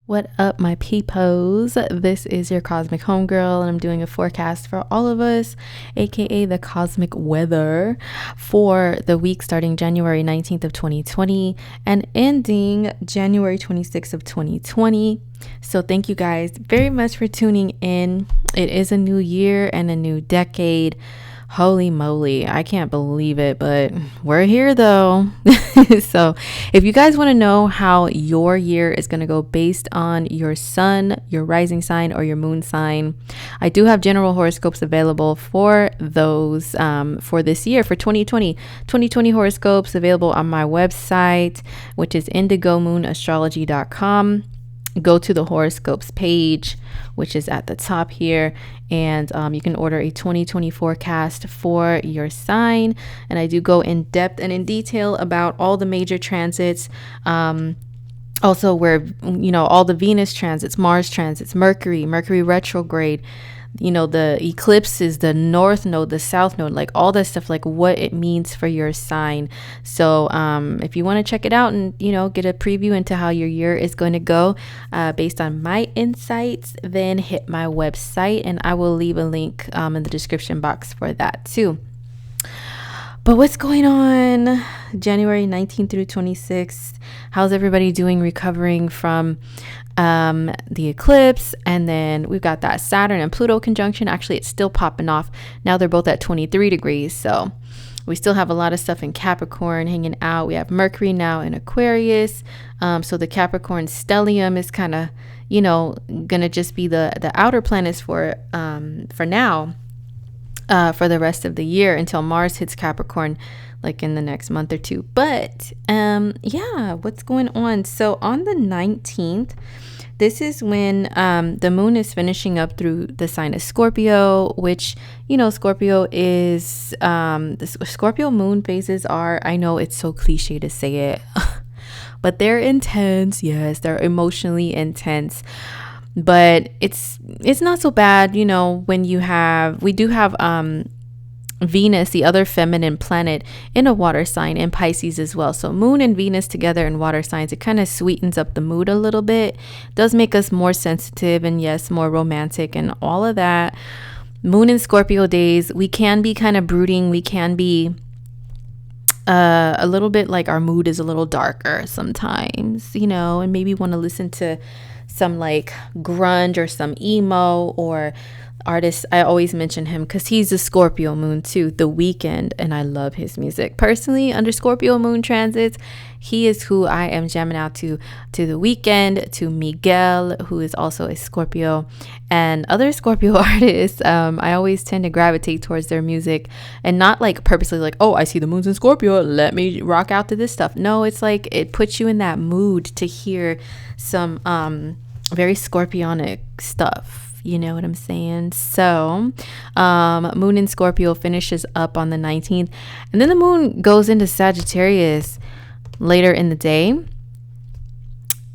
What up, my peepos? This is your cosmic homegirl, and I'm doing a forecast for all of us, aka the cosmic weather, for the week starting January 19th of 2020 and ending January 26th of 2020. So thank you guys very much for tuning in. It is a new year and a new decade. Holy moly, I can't believe it, but we're here though. So if you guys want to know how your year is going to go based on your sun, your rising sign, or your moon sign, I do have general horoscopes available for those for this year, for 2020 horoscopes available on my website, which is indigomoonastrology.com. Go to the horoscopes page, which is at the top here, and you can order a 2020 forecast for your sign. And I do go in depth and in detail about all the major transits, also where all the Venus transits, Mars transits, Mercury retrograde, the eclipses, the north node, the south node, like all that stuff, like what it means for your sign. So if you want to check it out and get a preview into how your year is going to go based on my insights, then hit my website, and I will leave a link in the description box for that too. But what's going on January 19th through 26th? How's everybody doing recovering from the eclipse? And then we've got that Saturn and Pluto conjunction. Actually, it's still popping off. Now they're both at 23 degrees. So we still have a lot of stuff in Capricorn hanging out. We have Mercury now in Aquarius. So the Capricorn stellium is kind of, going to just be the outer planets for now. For the rest of the year until Mars hits Capricorn, like in the next month or two. But what's going on? So on the 19th, this is when the moon is finishing up through the sign of Scorpio, which, Scorpio is, the Scorpio moon phases are, I know it's so cliche to say it, but they're intense. Yes, they're emotionally intense. But it's not so bad, when we do have Venus, the other feminine planet, in a water sign in Pisces as well. So moon and Venus together in water signs, it kind of sweetens up the mood a little bit. Does make us more sensitive and yes, more romantic and all of that. Moon and Scorpio days, we can be kind of brooding. We can be a little bit like our mood is a little darker sometimes, and maybe want to listen to some like grunge or some emo or artist. I always mention him because he's a Scorpio moon too, The Weeknd, and I love his music. Personally, under Scorpio moon transits, he is who I am jamming out to The Weeknd, to Miguel, who is also a Scorpio, and other Scorpio artists. I always tend to gravitate towards their music and not like purposely like, oh, I see the moon's in Scorpio, let me rock out to this stuff. No, it's like it puts you in that mood to hear some very scorpionic stuff. You know what I'm saying? So moon in Scorpio finishes up on the 19th, and then the moon goes into Sagittarius later in the day,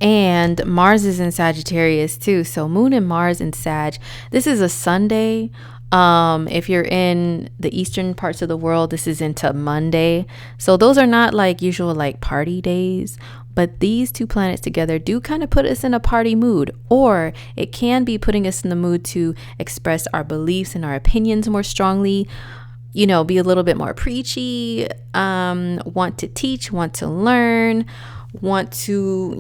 and Mars is in Sagittarius too. So moon and Mars in Sag. This is a Sunday. If you're in the eastern parts of the world, this is into Monday. So those are not like usual like party days, but these two planets together do kind of put us in a party mood, or it can be putting us in the mood to express our beliefs and our opinions more strongly, be a little bit more preachy, want to teach, want to learn, want to,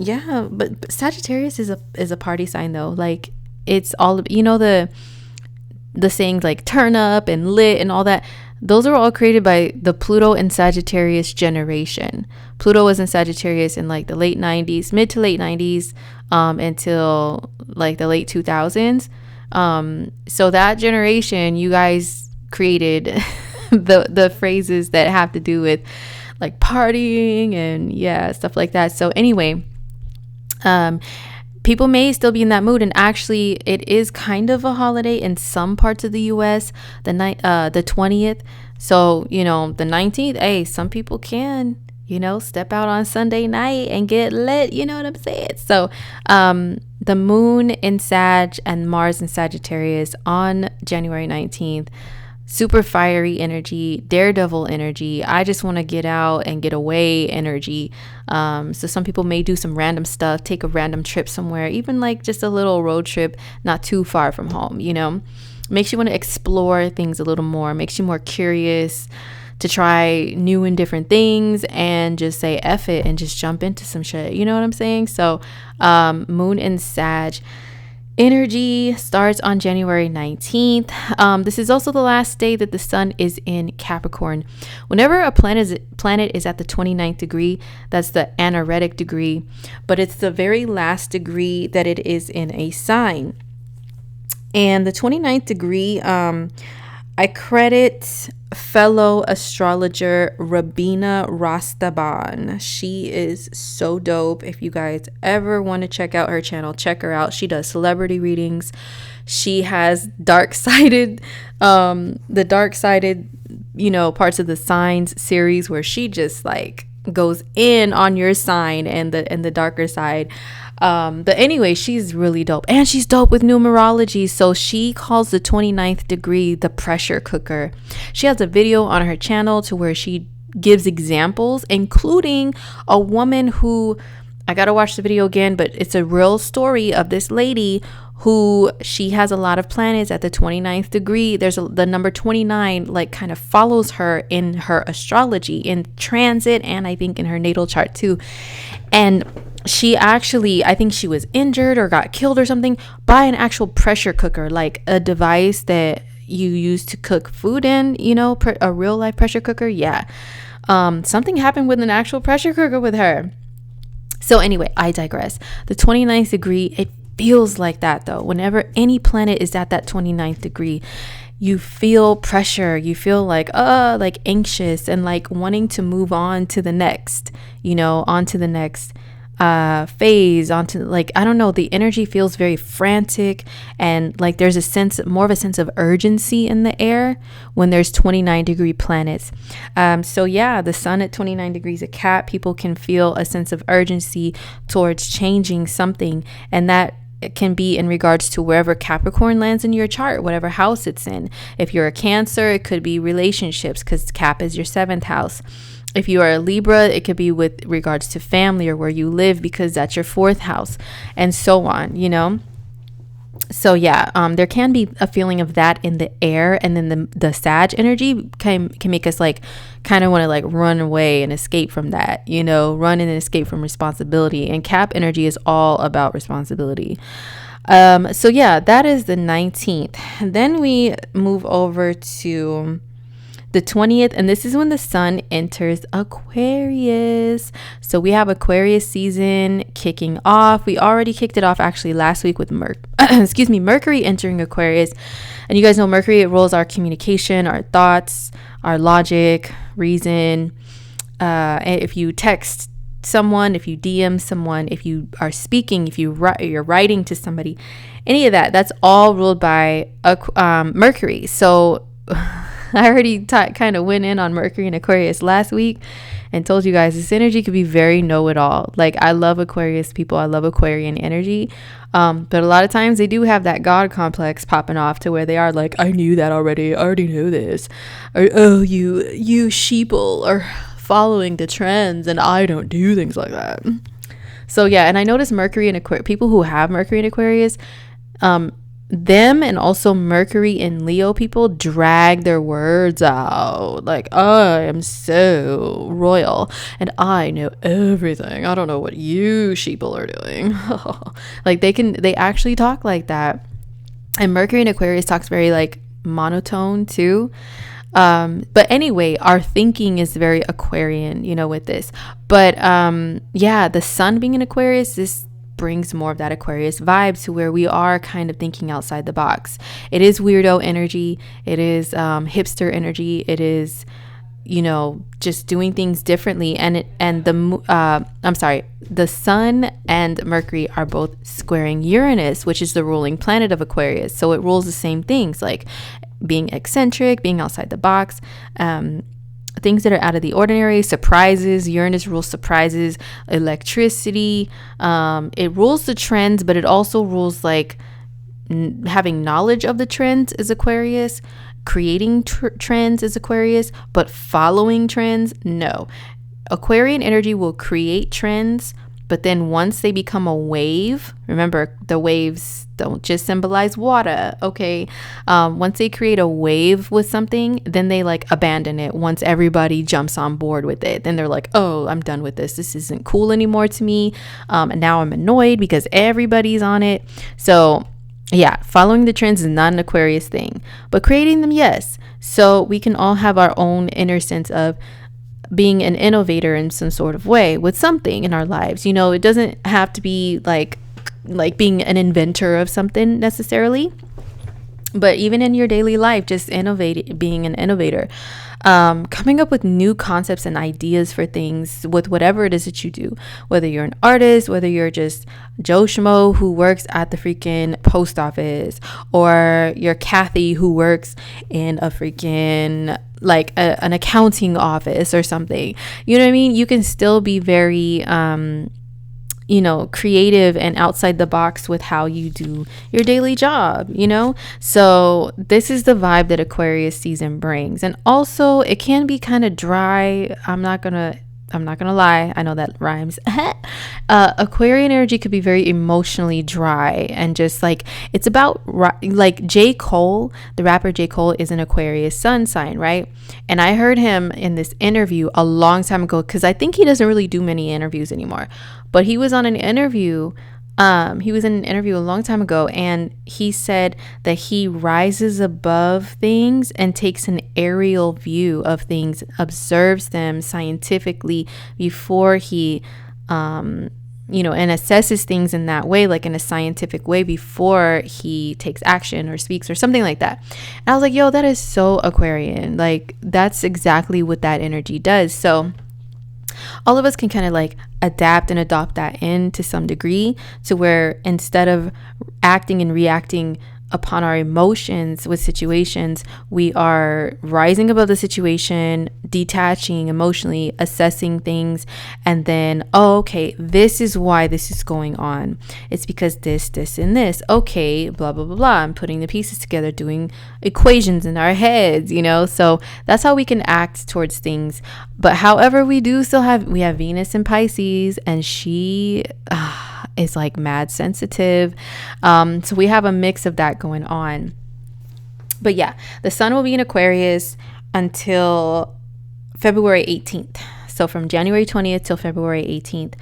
but Sagittarius is a party sign though. Like it's all, the sayings like turn up and lit and all that. Those are all created by the Pluto and Sagittarius generation. Pluto was in Sagittarius in like the late 90s, mid to late 90s, until like the late 2000s. So that generation, you guys created the phrases that have to do with like partying and stuff like that. So anyway, people may still be in that mood, and actually it is kind of a holiday in some parts of the US, the 20th. So, the 19th, hey, some people can, step out on Sunday night and get lit, you know what I'm saying? So, the moon in Sag and Mars in Sagittarius on January 19th super fiery energy, daredevil energy. I just want to get out and get away energy. So some people may do some random stuff, take a random trip somewhere, even like just a little road trip, not too far from home, you know. Makes you want to explore things a little more, makes you more curious to try new and different things and just say F it and just jump into some shit. You know what I'm saying? So moon in Sag energy starts on January 19th. This is also the last day that the sun is in Capricorn. Whenever a planet is at the 29th degree, that's the anaretic degree, but it's the very last degree that it is in a sign. And the 29th degree, I credit fellow astrologer Rabina Rastaban. She is so dope. If you guys ever want to check out her channel, check her out. She does celebrity readings. She has the dark-sided, you know, parts of the signs series where she just like goes in on your sign and the darker side. But anyway, she's really dope, and she's dope with numerology. So she calls the 29th degree the pressure cooker. She has a video on her channel to where she gives examples, including a woman who, I gotta watch the video again, but it's a real story of this lady who, she has a lot of planets at the 29th degree. There's the number 29 like kind of follows her in her astrology in transit, and I think in her natal chart too. And she actually, I think she was injured or got killed or something by an actual pressure cooker, like a device that you use to cook food in, you know, a real life pressure cooker. Yeah. Something happened with an actual pressure cooker with her. So anyway, I digress. The 29th degree, it feels like that though. Whenever any planet is at that 29th degree, you feel pressure, you feel like anxious and like wanting to move on to the next, you know, on to the next phase, onto, like, I don't know, the energy feels very frantic, and like there's more of a sense of urgency in the air when there's 29 degree planets. So yeah, the sun at 29 degrees of Cap, people can feel a sense of urgency towards changing something, and that it can be in regards to wherever Capricorn lands in your chart, whatever house it's in. If you're a Cancer, it could be relationships, because Cap is your 7th house. If you are a Libra, it could be with regards to family or where you live, because that's your 4th house, and so on, you know. So yeah, there can be a feeling of that in the air, and then the Sag energy can make us like kind of want to like run away and escape from that, you know, run and escape from responsibility. And Cap energy is all about responsibility. So yeah, that is the 19th. And then we move over to the 20th, and this is when the sun enters Aquarius. So we have Aquarius season kicking off. We already kicked it off actually last week with Mercury entering Aquarius. And you guys know Mercury, it rules our communication, our thoughts, our logic, reason. If you text someone, if you DM someone, if you are speaking, if you're writing to somebody, any of that, that's all ruled by Mercury. So I already kind of went in on Mercury and Aquarius last week and told you guys this energy could be very know-it-all. Like, I love Aquarius people. I love Aquarian energy. But a lot of times they do have that God complex popping off to where they are like, I knew that already. I already know this. Or, oh, you sheeple are following the trends and I don't do things like that. So yeah, and I noticed Mercury and Aquarius, people who have Mercury and Aquarius, them and also Mercury and Leo people drag their words out like, I am so royal and I know everything. I don't know what you sheeple are doing. Like they actually talk like that. And Mercury and Aquarius talks very like monotone too. But anyway, our thinking is very Aquarian, you know, with this. But yeah, the sun being in Aquarius, this brings more of that Aquarius vibe to where we are kind of thinking outside the box. It is weirdo energy. It is hipster energy. It is, you know, just doing things differently. And the sun and Mercury are both squaring Uranus, which is the ruling planet of Aquarius. So it rules the same things, like being eccentric, being outside the box, things that are out of the ordinary, surprises. Uranus rules surprises, electricity. It rules the trends, but it also rules like having knowledge of the trends is Aquarius. creating trends is Aquarius, but following trends, no. Aquarian energy will create trends, but then once they become a wave, remember the waves don't just symbolize water, okay? Once they create a wave with something, then they like abandon it once everybody jumps on board with it. Then they're like, oh, I'm done with this. This isn't cool anymore to me. And now I'm annoyed because everybody's on it. So yeah, following the trends is not an Aquarius thing, but creating them, yes. So we can all have our own inner sense of being an innovator in some sort of way with something in our lives. You know, it doesn't have to be like being an inventor of something necessarily, but even in your daily life, just being an innovator, coming up with new concepts and ideas for things with whatever it is that you do, whether you're an artist, whether you're just Joe Schmo who works at the freaking post office, or you're Kathy who works in a freaking like an accounting office or something. You know what I mean? You can still be very creative and outside the box with how you do your daily job, so this is the vibe that Aquarius season brings. And also it can be kind of dry. I'm not gonna lie, I know that rhymes. Aquarian energy could be very emotionally dry, and just like it's about like J. Cole, the rapper J. Cole, is an Aquarius sun sign, right? And I heard him in this interview a long time ago, because I think he doesn't really do many interviews anymore, but he was on an interview. He was in an interview a long time ago, and he said that he rises above things and takes an aerial view of things, observes them scientifically before he, and assesses things in that way, like in a scientific way, before he takes action or speaks or something like that. And I was like, yo, that is so Aquarian. Like, that's exactly what that energy does. So all of us can kind of like adapt and adopt that in to some degree, to where instead of acting and reacting upon our emotions with situations, we are rising above the situation, detaching emotionally, assessing things, and then, oh, okay, this is why this is going on. It's because this, and this. Okay, blah, blah, blah, blah. I'm putting the pieces together, doing equations in our heads, So that's how we can act towards things. But however, we have Venus in Pisces, and she is like mad sensitive. So we have a mix of that going on. But yeah, the sun will be in Aquarius until February 18th. So from January 20th till February 18th.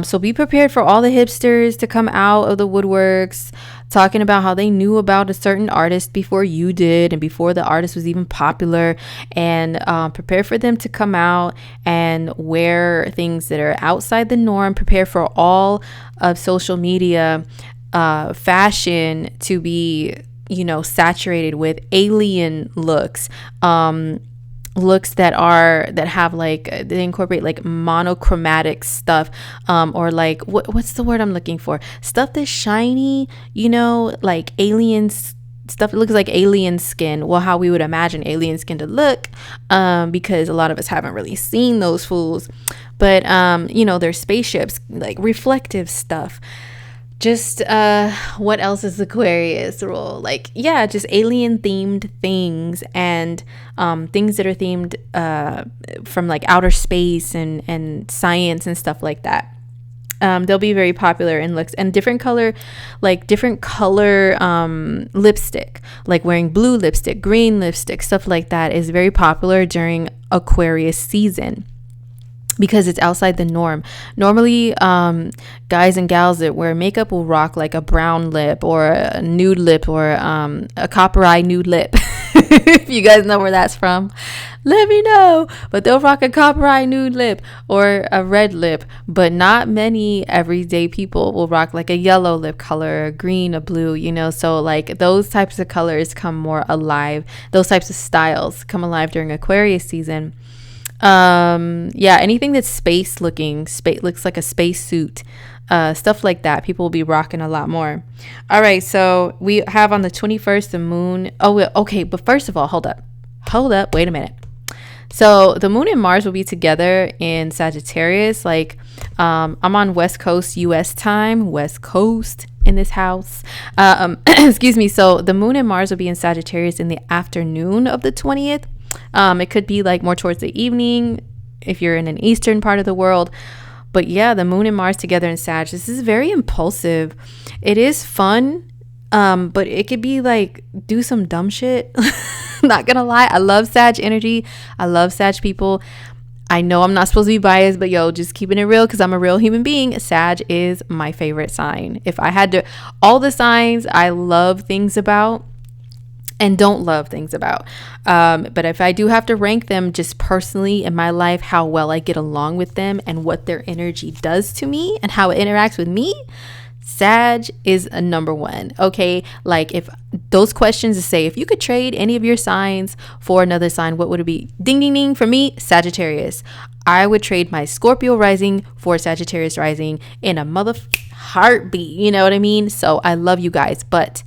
So be prepared for all the hipsters to come out of the woodworks, talking about how they knew about a certain artist before you did, and before the artist was even popular. And prepare for them to come out and wear things that are outside the norm. Prepare for all of social media fashion to be, saturated with alien looks. Looks that have like, they incorporate like monochromatic stuff, or like what's the word I'm looking for, stuff that's shiny, like aliens stuff. It looks like alien skin, well, how we would imagine alien skin to look, because a lot of us haven't really seen those fools, but there's spaceships, like reflective stuff. Just what else is Aquarius role? Like, yeah, just alien themed things, and things that are themed from like outer space and science and stuff like that. They'll be very popular in looks, and different color lipstick, like wearing blue lipstick, green lipstick, stuff like that is very popular during Aquarius season, because it's outside the norm. Normally, guys and gals that wear makeup will rock like a brown lip, or a nude lip, or a copper eye nude lip. If you guys know where that's from, let me know. But they'll rock a copper eye nude lip or a red lip, but not many everyday people will rock like a yellow lip color, a green, a blue, so like those types of colors come more alive. Those types of styles come alive during Aquarius season. Anything that's space looking, looks like a space suit, stuff like that, people will be rocking a lot more. All right, so we have on the 21st the moon. Okay, but first of all, hold up, wait a minute. So the moon and Mars will be together in Sagittarius. Like, I'm on West Coast US time, West Coast, in this house. Excuse me. So the moon and Mars will be in Sagittarius in the afternoon of the 20th. It could be like more towards the evening if you're in an eastern part of the world. But yeah, the moon and Mars together in Sag, this is very impulsive. It is fun, but it could be like, do some dumb shit. Not gonna lie, I love Sag energy. I love Sag people. I know I'm not supposed to be biased, but yo, just keeping it real because I'm a real human being. Sag is my favorite sign. If I had to, all the signs I love things about and don't love things about. But if I do have to rank them just personally in my life, how well I get along with them and what their energy does to me and how it interacts with me, Sag is a number one. Okay, like if those questions to say, if you could trade any of your signs for another sign, what would it be? Ding ding ding. For me, Sagittarius. I would trade my Scorpio rising for Sagittarius rising in a mother heartbeat. You know what I mean? So I love you guys, but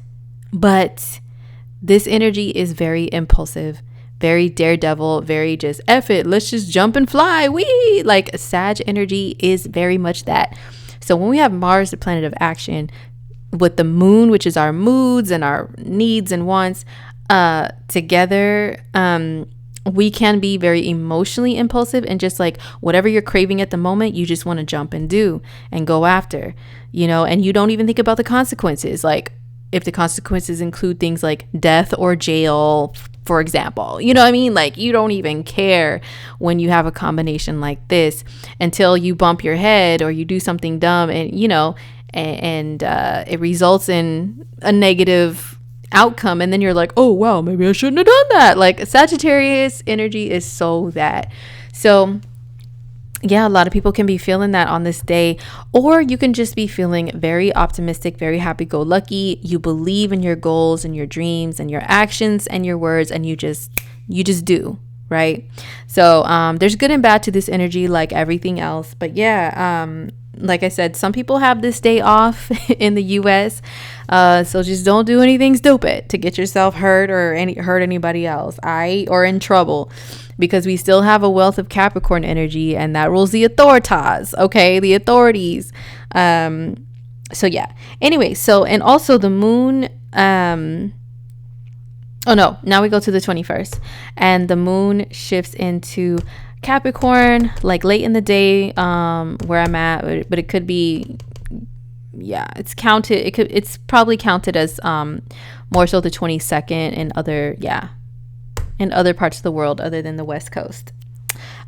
this energy is very impulsive, very daredevil, very just F it, let's just jump and fly. Wee! Like Sag energy is very much that. So when we have Mars, the planet of action, with the moon, which is our moods and our needs and wants, together, we can be very emotionally impulsive and just like whatever you're craving at the moment, you just want to jump and do and go after, you know, and you don't even think about the consequences. Like if the consequences include things like death or jail, for example, you know what I mean? Like you don't even care when you have a combination like this until you bump your head or you do something dumb and, you know, and it results in a negative outcome. And then you're like, oh, wow, maybe I shouldn't have done that. Like Sagittarius energy is so that. So yeah, a lot of people can be feeling that on this day, or you can just be feeling very optimistic, very happy-go-lucky. You believe in your goals and your dreams and your actions and your words, and you just do, right? So there's good and bad to this energy, like everything else. But yeah, like I said, some people have this day off in the US, so just don't do anything stupid to get yourself hurt or hurt anybody else, or in trouble. Because we still have a wealth of Capricorn energy and that rules the authoritas, okay? The authorities. So yeah. Anyway, so, and also the moon, oh no, now we go to the 21st and the moon shifts into Capricorn, like late in the day, where I'm at, but it could be, yeah, it's probably counted as, more so the 22nd and in other parts of the world other than the west coast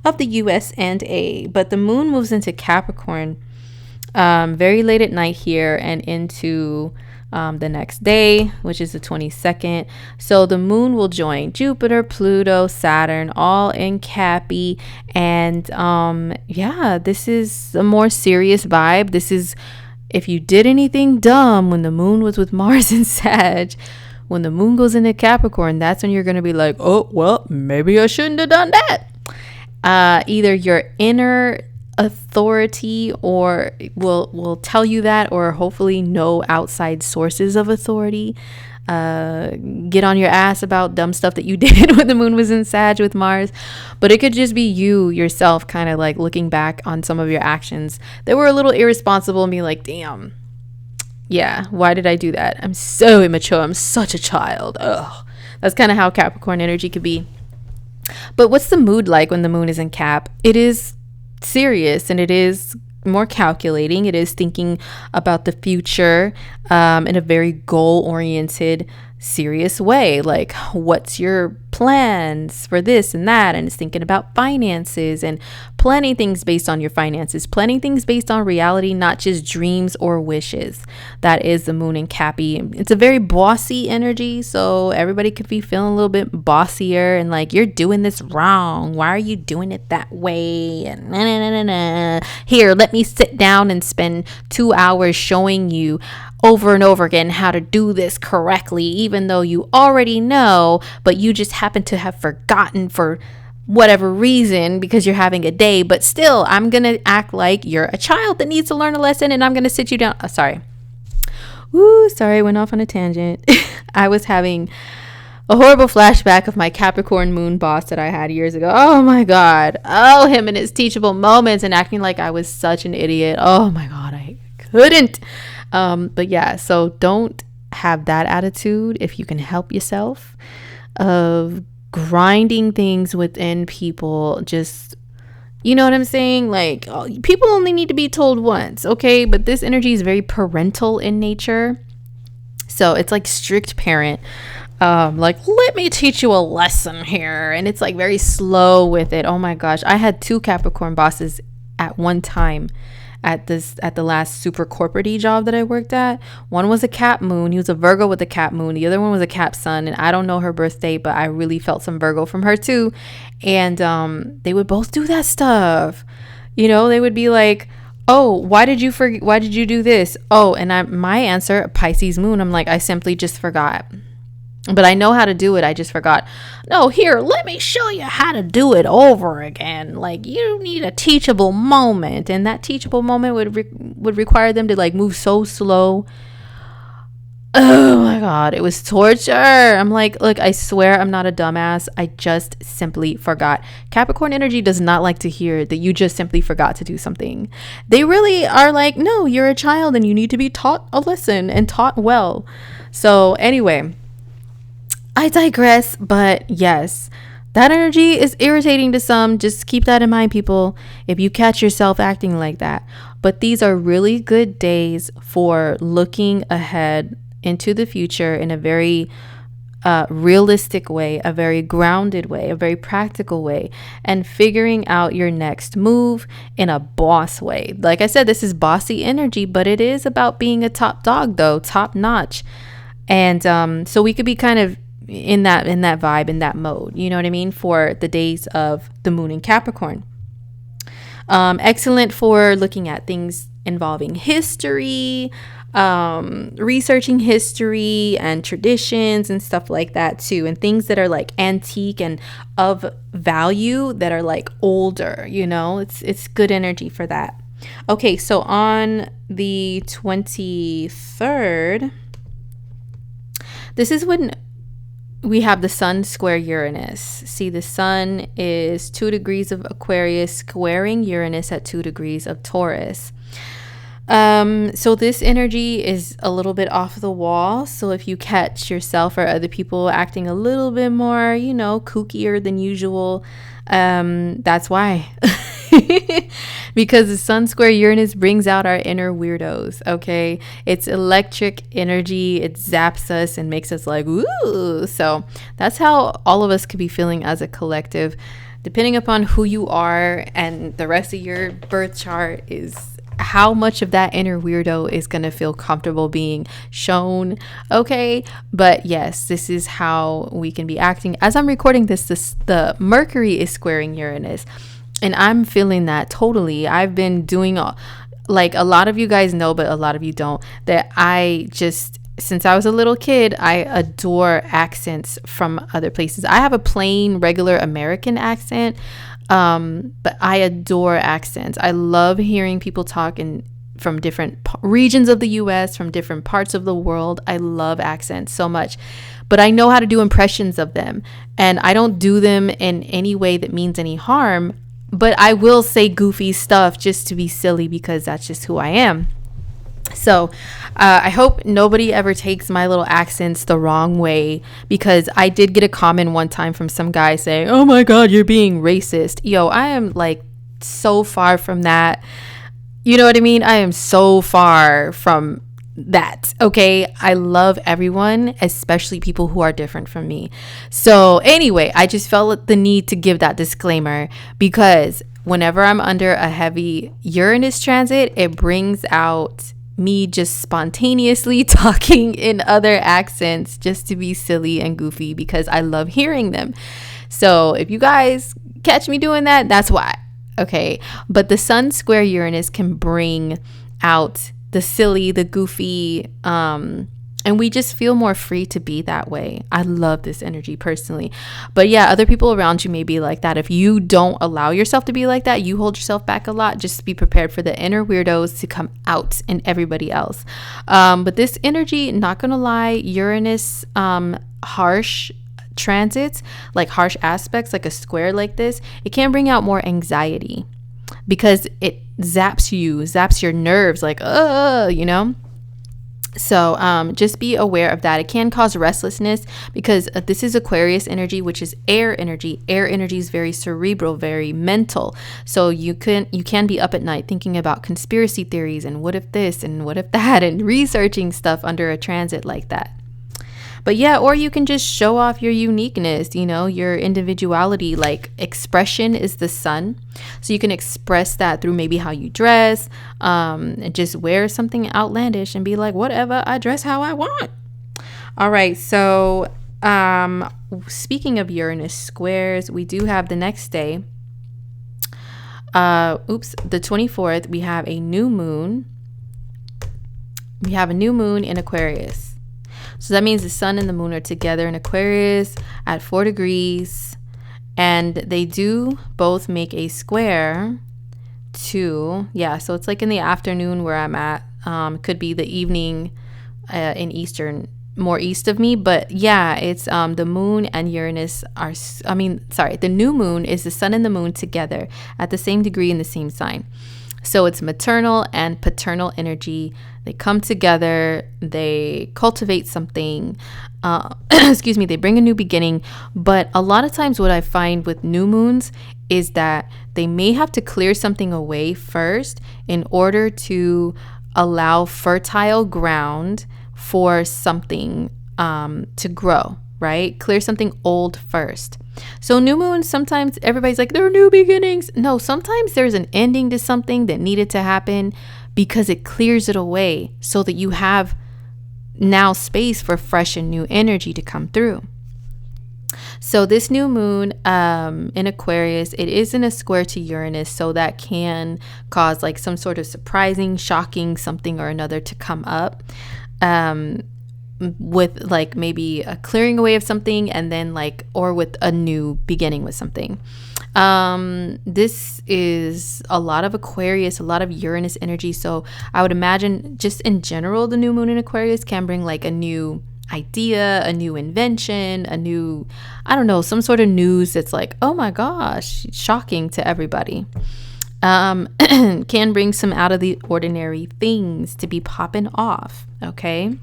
of the US but the moon moves into Capricorn very late at night here and into the next day, which is the 22nd. So the moon will join Jupiter, Pluto, Saturn, all in Cappy, and yeah, this is a more serious vibe. This is if you did anything dumb when the moon was with Mars and Sag. When the moon goes into Capricorn, that's when you're going to be like, oh, well, maybe I shouldn't have done that. Either your inner authority or will tell you that, or hopefully no outside sources of authority. Get on your ass about dumb stuff that you did when the moon was in Sag with Mars. But it could just be you yourself kind of like looking back on some of your actions that were a little irresponsible and be like, damn. Yeah, why did I do that? I'm so immature. I'm such a child. Ugh. That's kind of how Capricorn energy could be. But what's the mood like when the moon is in Cap? It is serious and it is more calculating. It is thinking about the future in a very goal-oriented, serious way. Like, what's your plans for this and that? And it's thinking about finances and planning things based on your finances, planning things based on reality, not just dreams or wishes. That is the moon in Cappy. It's a very bossy energy, so everybody could be feeling a little bit bossier and like, you're doing this wrong. Why are you doing it that way? And nah, nah, nah, nah, nah. Here, let me sit down and spend 2 hours showing you over and over again how to do this correctly, even though you already know, but you just happen to have forgotten for whatever reason because you're having a day. But still, I'm gonna act like you're a child that needs to learn a lesson, and I'm gonna sit you down. Sorry, went off on a tangent. I was having a horrible flashback of my Capricorn moon boss that I had years ago. Oh my god. Oh, him and his teachable moments and acting like I was such an idiot. Oh my god, I couldn't. But yeah, so don't have that attitude if you can help yourself of grinding things within people. Just, you know what I'm saying? Like, people only need to be told once, okay? But this energy is very parental in nature. So it's like strict parent. Like, let me teach you a lesson here. And it's like very slow with it. Oh my gosh. I had 2 Capricorn bosses at one time at the last super corporate-y job that I worked at. One was a Cap moon. He was a Virgo with a Cap moon. The other one was a Cap sun. And I don't know her birthday, but I really felt some Virgo from her too. And they would both do that stuff. You know, they would be like, oh, why did you do this? Oh, and my answer, Pisces moon. I'm like, I simply just forgot. But I know how to do it. I just forgot. No, here, let me show you how to do it over again. Like, you need a teachable moment. And that teachable moment would require them to like move so slow. Oh my God, it was torture. I'm like, look, I swear I'm not a dumbass. I just simply forgot. Capricorn energy does not like to hear that you just simply forgot to do something. They really are like, no, you're a child and you need to be taught a lesson and taught well. So anyway, I digress, but yes, that energy is irritating to some. Just keep that in mind, people, if you catch yourself acting like that. But these are really good days for looking ahead into the future in a very realistic way, a very grounded way, a very practical way, and figuring out your next move in a boss way. Like I said, this is bossy energy, but it is about being a top dog, though, top notch. And so we could be kind of in that vibe, in that mode, you know what I mean, for the days of the moon in Capricorn. Excellent for looking at things involving history, researching history and traditions and stuff like that too, and things that are like antique and of value that are like older, you know. It's good energy for that. Okay, so on the 23rd, this is when we have the sun square Uranus. See, the sun is 2 degrees of Aquarius squaring Uranus at 2 degrees of Taurus. So this energy is a little bit off the wall. So if you catch yourself or other people acting a little bit more, you know, kookier than usual, that's why. Because the sun square Uranus brings out our inner weirdos, okay? It's electric energy. It zaps us and makes us like, ooh. So that's how all of us could be feeling as a collective. Depending upon who you are and the rest of your birth chart is how much of that inner weirdo is going to feel comfortable being shown, okay? But yes, this is how we can be acting. As I'm recording this, the Mercury is squaring Uranus, and I'm feeling that totally. I've been doing, like a lot of you guys know, but a lot of you don't, that I just, since I was a little kid, I adore accents from other places. I have a plain, regular American accent, but I adore accents. I love hearing people talk from different regions of the US, from different parts of the world. I love accents so much, but I know how to do impressions of them, and I don't do them in any way that means any harm, but I will say goofy stuff just to be silly because that's just who I am. So I hope nobody ever takes my little accents the wrong way, because I did get a comment one time from some guy saying, oh my God, you're being racist. Yo, I am like so far from that. You know what I mean? I am so far from that. Okay. I love everyone, especially people who are different from me. So anyway, I just felt the need to give that disclaimer, because whenever I'm under a heavy Uranus transit, it brings out me just spontaneously talking in other accents just to be silly and goofy, because I love hearing them. So if you guys catch me doing that, that's why. Okay. But the sun square Uranus can bring out the silly, the goofy, and we just feel more free to be that way. I love this energy personally. But yeah, other people around you may be like that. If you don't allow yourself to be like that, you hold yourself back a lot. Just be prepared for the inner weirdos to come out in everybody else. But this energy, not gonna lie, Uranus, harsh transits, like harsh aspects, like a square like this, it can bring out more anxiety, because it zaps your nerves, like, you know? So just be aware of that. It can cause restlessness because this is Aquarius energy, which is air energy. Air energy is very cerebral, very mental. So you can be up at night thinking about conspiracy theories and what if this and what if that and researching stuff under a transit like that. But yeah, or you can just show off your uniqueness, your individuality. Like expression is the sun. So you can express that through maybe how you dress, and just wear something outlandish and be like, whatever, I dress how I want. All right. So speaking of Uranus squares, we do have the next day. The 24th, we have a new moon. We have a new moon in Aquarius. So that means the sun and the moon are together in Aquarius at 4 degrees. And they do both make a square to, so it's like in the afternoon where I'm at. Could be the evening in Eastern, more east of me. But yeah, it's the moon and Uranus the new moon is the sun and the moon together at the same degree in the same sign. So it's maternal and paternal energy. They come together, they cultivate something, they bring a new beginning. But a lot of times what I find with new moons is that they may have to clear something away first in order to allow fertile ground for something to grow, right? Clear something old first. So new moons, sometimes everybody's like, there are new beginnings. No, sometimes there's an ending to something that needed to happen because it clears it away so that you have now space for fresh and new energy to come through. So this new moon in Aquarius, it is in a square to Uranus, so that can cause like some sort of surprising, shocking something or another to come up. With like maybe a clearing away of something and then or with a new beginning with something. This is a lot of Aquarius, a lot of Uranus energy. So I would imagine just in general, the new moon in Aquarius can bring like a new idea, a new invention, a new, some sort of news that's like, oh my gosh, shocking to everybody. Can bring some out of the ordinary things to be popping off. Okay.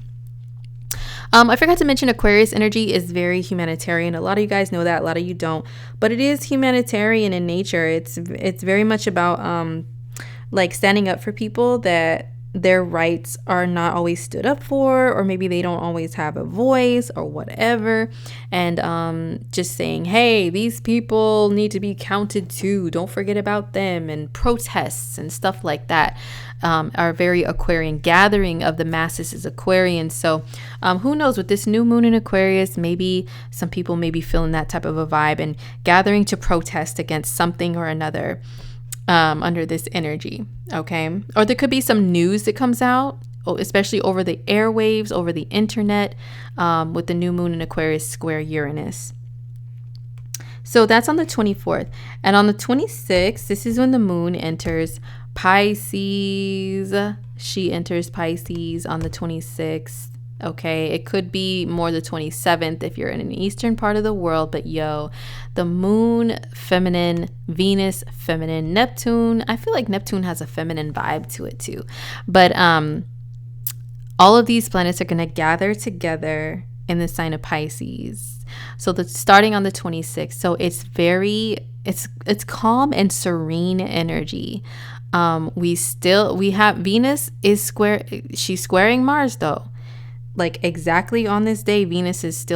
I forgot to mention Aquarius energy is very humanitarian. A lot of you guys know that, a lot of you don't, but it is humanitarian in nature. It's very much about standing up for people that their rights are not always stood up for, or maybe they don't always have a voice or whatever, and just saying, hey, these people need to be counted too, don't forget about them, and protests and stuff like that are very Aquarian. Gathering of the masses is Aquarian. So who knows, with this new moon in Aquarius, maybe some people may be feeling that type of a vibe and gathering to protest against something or another under this energy. Okay. Or there could be some news that comes out, especially over the airwaves, over the internet, with the new moon in Aquarius square Uranus. So that's on the 24th. And on the 26th, this is when the moon enters Pisces. She enters Pisces on the 26th. Okay, it could be more the 27th if you're in an eastern part of the world, but the moon feminine, Venus feminine, Neptune, I feel like Neptune has a feminine vibe to it too. But all of these planets are going to gather together in the sign of Pisces. So starting on the 26th. So it's it's calm and serene energy. We have Venus is she's squaring Mars though. Like exactly on this day, Venus is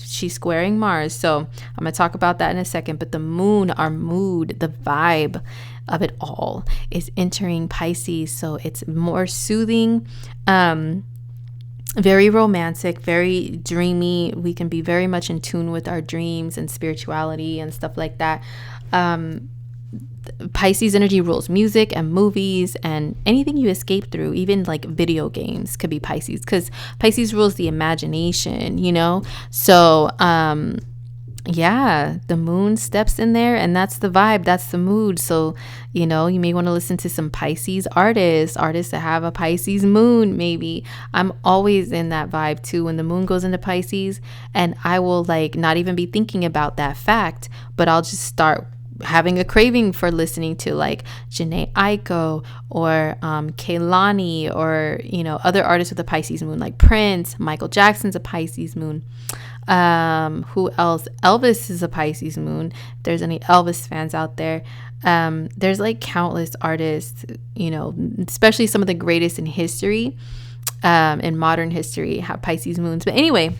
she's squaring Mars. So I'm going to talk about that in a second. But the moon, our mood, the vibe of it all is entering Pisces. So it's more soothing, very romantic, very dreamy. We can be very much in tune with our dreams and spirituality and stuff like that. Pisces energy rules music and movies and anything you escape through, even like video games could be Pisces, because Pisces rules the imagination, So the moon steps in there, and that's the vibe, that's the mood. So you may want to listen to some Pisces artists that have a Pisces moon. Maybe I'm always in that vibe too when the moon goes into Pisces, and I will not even be thinking about that fact, but I'll just start having a craving for listening to like Janae Aiko or Kehlani, or other artists with a Pisces moon like Prince. Michael Jackson's a Pisces moon. Who else? Elvis is a Pisces moon. If there's any Elvis fans out there, there's like countless artists, especially some of the greatest in history, in modern history, have Pisces moons. But anyway,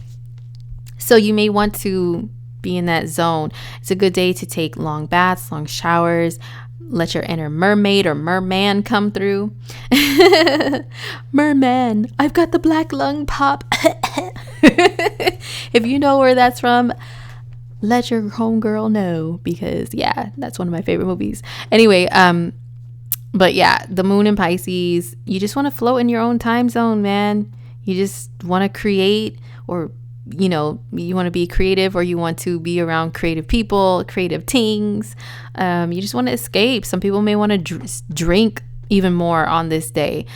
so you may want to be in that zone. It's a good day to take long baths, long showers, let your inner mermaid or merman come through. Merman, I've got the black lung pop. If you know where that's from, let your homegirl know, because yeah, that's one of my favorite movies. Anyway, but yeah, the moon in Pisces, you just want to float in your own time zone, man. You just want to create, or you want to be creative, or you want to be around creative people, creative things. You just want to escape. Some people may want to drink even more on this day,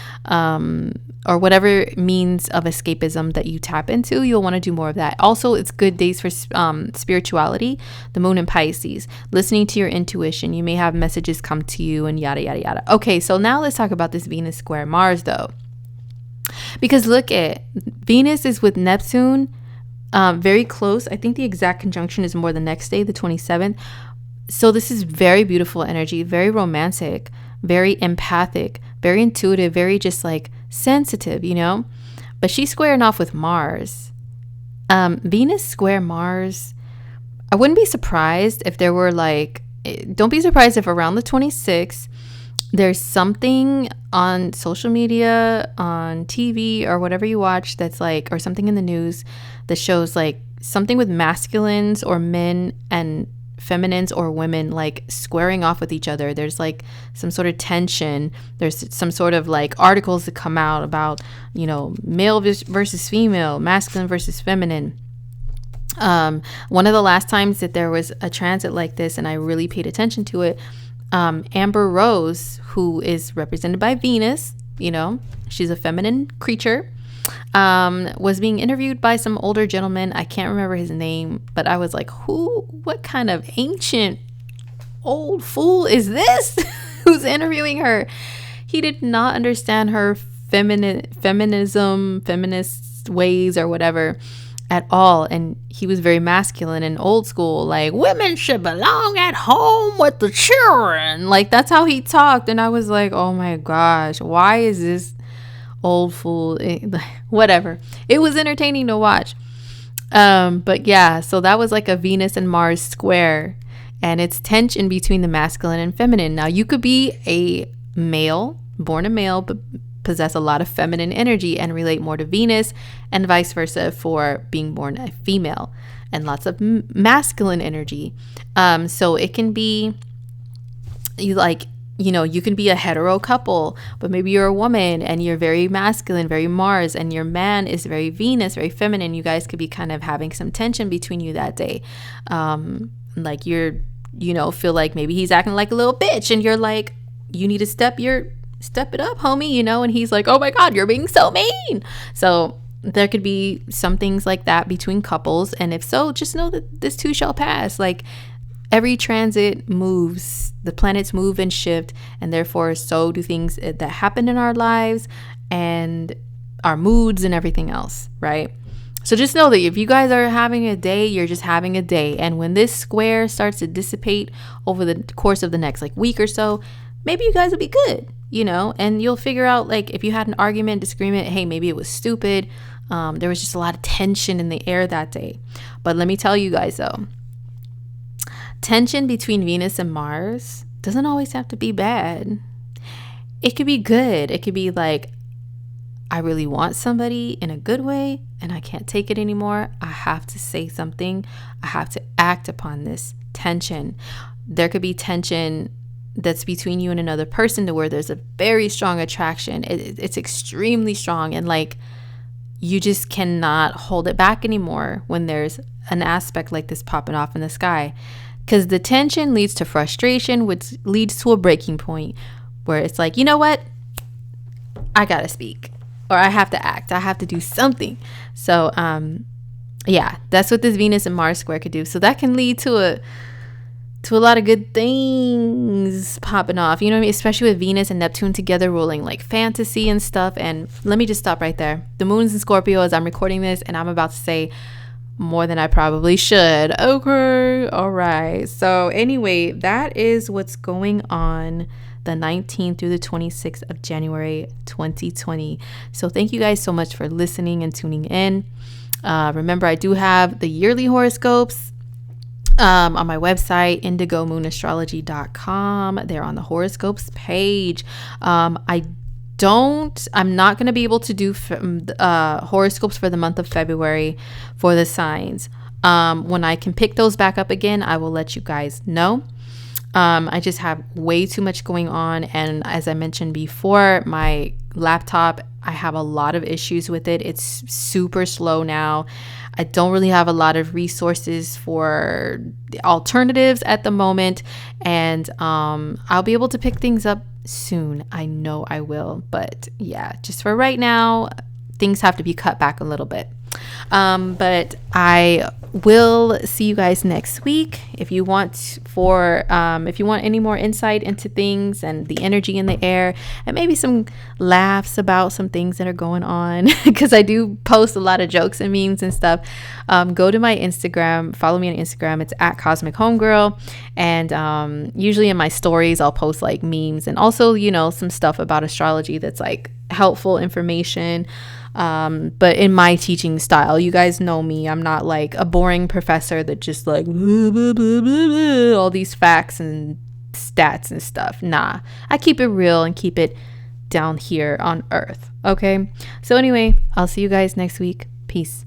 or whatever means of escapism that you tap into, you'll want to do more of that. Also, it's good days for spirituality. The moon in Pisces, listening to your intuition. You may have messages come to you and yada yada yada. Okay, so now let's talk about this Venus square Mars though, because look at Venus is with Neptune, very close. I think the exact conjunction is more the next day, the 27th. So this is very beautiful energy, very romantic, very empathic, very intuitive, very just like sensitive, but she's squaring off with Mars. Venus square Mars, I wouldn't be surprised if there were don't be surprised if around the 26th there's something on social media, on TV, or whatever you watch that's or something in the news that shows something with masculines or men and feminines or women squaring off with each other. There's some sort of tension. There's some sort of articles that come out about male versus female, masculine versus feminine. One of the last times that there was a transit like this, and I really paid attention to it, Amber Rose, who is represented by Venus, she's a feminine creature, was being interviewed by some older gentleman. I can't remember his name, but I was like, what kind of ancient old fool is this who's interviewing her? He did not understand her feminism, feminist ways or whatever at all. And he was very masculine and old school, women should belong at home with the children. That's how he talked. And I was like, oh my gosh, why is this old fool? Whatever. It was entertaining to watch. But yeah, so that was a Venus and Mars square, and it's tension between the masculine and feminine. Now you could be a male, born a male, but possess a lot of feminine energy and relate more to Venus, and vice versa for being born a female and lots of masculine energy. So it can be you can be a hetero couple, but maybe you're a woman and you're very masculine, very Mars, and your man is very Venus, very feminine. You guys could be kind of having some tension between you that day. You're feel like maybe he's acting like a little bitch, and you're like, you need to step it up, homie, and he's like, oh my God, you're being so mean. So there could be some things like that between couples. And if so, just know that this too shall pass. Every transit moves, the planets move and shift, and therefore so do things that happen in our lives and our moods and everything else, right? So just know that if you guys are having a day, you're just having a day. And when this square starts to dissipate over the course of the next week or so, maybe you guys will be good, and you'll figure out if you had an argument, disagreement, hey, maybe it was stupid. There was just a lot of tension in the air that day. But let me tell you guys though, tension between Venus and Mars doesn't always have to be bad. It could be good. It could be I really want somebody in a good way and I can't take it anymore. I have to say something. I have to act upon this tension. There could be tension that's between you and another person to where there's a very strong attraction. It's extremely strong, and you just cannot hold it back anymore when there's an aspect like this popping off in the sky. Because the tension leads to frustration, which leads to a breaking point where it's you know what? I gotta speak, or I have to act. I have to do something. So, yeah, that's what this Venus and Mars square could do. So that can lead to to a lot of good things popping off. You know what I mean? Especially with Venus and Neptune together ruling like fantasy and stuff. And let me just stop right there. The moon's in Scorpio as I'm recording this, and I'm about to say more than I probably should. Okay. All right. So anyway, that is what's going on the 19th through the 26th of January 2020. So thank you guys so much for listening and tuning in. Remember, I do have the yearly horoscopes on my website, indigomoon.astrology.com. They're on the horoscopes page. I'm not going to be able to do horoscopes for the month of February for the signs. When I can pick those back up again, I will let you guys know. I just have way too much going on. And as I mentioned before, my laptop, I have a lot of issues with it. It's super slow now. I don't really have a lot of resources for alternatives at the moment. And I'll be able to pick things up soon. I know I will. But yeah, just for right now, things have to be cut back a little bit. But I will see you guys next week. If you want any more insight into things and the energy in the air, and maybe some laughs about some things that are going on, because I do post a lot of jokes and memes and stuff, go to my Instagram, follow me on Instagram. It's at Cosmic Homegirl. And usually in my stories, I'll post like memes and also, some stuff about astrology that's like helpful information. But in my teaching style, you guys know me, I'm not like a boring professor that just like blah, blah, blah, blah, blah, all these facts and stats and stuff. Nah, I keep it real and keep it down here on earth. Okay, so anyway, I'll see you guys next week. Peace.